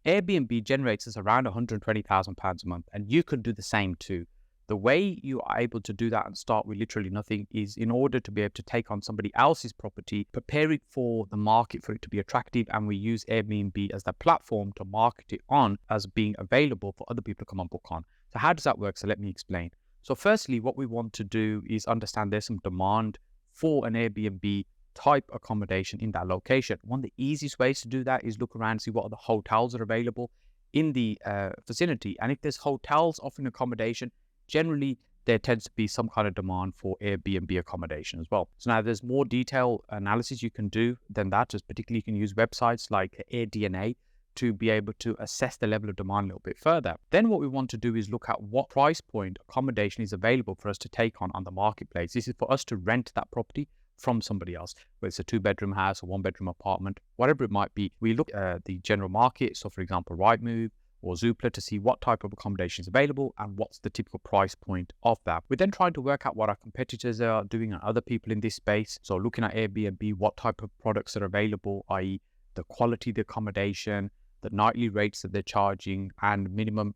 Airbnb generates us around £120,000 a month, and you can do the same too. The way you are able to do that and start with literally nothing is in order to be able to take on somebody else's property, prepare it for the market for it to be attractive, and we use Airbnb as the platform to market it on as being available for other people to come and book on. So how does that work? So let me explain. So firstly, what we want to do is understand there's some demand for an Airbnb type accommodation in that location. One of the easiest ways to do that is look around and see what other hotels are available in the vicinity. And if there's hotels offering accommodation, generally there tends to be some kind of demand for Airbnb accommodation as well. So now there's more detailed analysis you can do than that, as particularly you can use websites like AirDNA to be able to assess the level of demand a little bit further. Then what we want to do is look at what price point accommodation is available for us to take on the marketplace. This is for us to rent that property from somebody else, whether it's a 2-bedroom house or 1-bedroom apartment, whatever it might be. We look at the general market, so for example, Rightmove or Zoopla, to see what type of accommodation is available and what's the typical price point of that. We're then trying to work out what our competitors are doing and other people in this space. So looking at Airbnb, what type of products are available, i.e. the quality of the accommodation, the nightly rates that they're charging, and minimum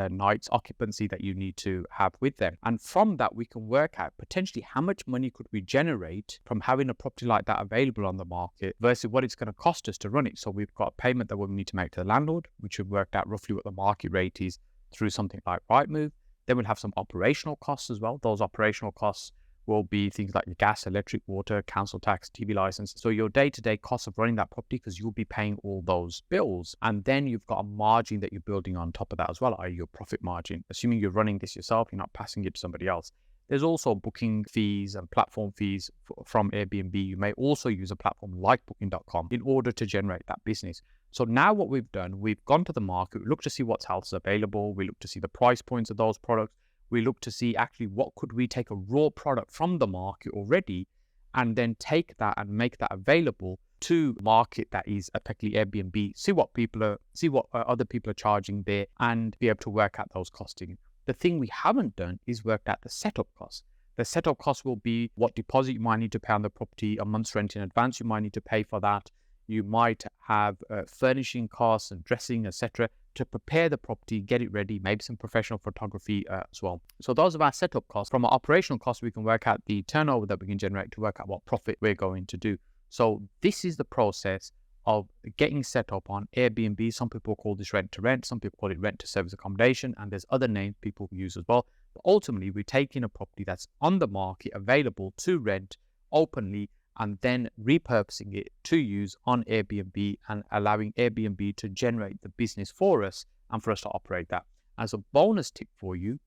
nights occupancy that you need to have with them. And from that, we can work out potentially how much money could we generate from having a property like that available on the market versus what it's going to cost us to run it. So we've got a payment that we need to make to the landlord, which we've worked out roughly what the market rate is through something like Rightmove. Then we'll have some operational costs as well. Those operational costs will be things like your gas, electric, water, council tax, TV license. So your day-to-day costs of running that property, because you'll be paying all those bills. And then you've got a margin that you're building on top of that as well, i.e. your profit margin. Assuming you're running this yourself, you're not passing it to somebody else. There's also booking fees and platform fees from Airbnb. You may also use a platform like booking.com in order to generate that business. So now what we've done, we've gone to the market, we look to see what's else available, we look to see the price points of those products, we look to see actually what could we take a raw product from the market already and then take that and make that available to market that is effectively Airbnb, see what other people are charging there and be able to work out those costing. The thing we haven't done is worked out the setup costs. The setup cost will be what deposit you might need to pay on the property, a month's rent in advance you might need to pay for that. You might have furnishing costs and dressing, etc., to prepare the property, get it ready, maybe some professional photography as well. So those are our setup costs. From our operational costs, we can work out the turnover that we can generate to work out what profit we're going to do. So this is the process of getting set up on Airbnb. Some people call this rent to rent, some people call it rent to service accommodation, and there's other names people use as well. But ultimately, we're taking a property that's on the market, available to rent openly, and then repurposing it to use on Airbnb and allowing Airbnb to generate the business for us and for us to operate that. As a bonus tip for you,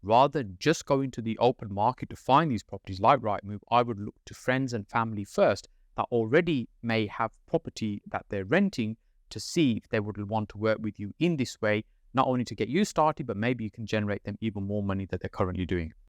rather than just going to the open market to find these properties like Rightmove, I would look to friends and family first that already may have property that they're renting to see if they would want to work with you in this way, not only to get you started, but maybe you can generate them even more money that they're currently doing.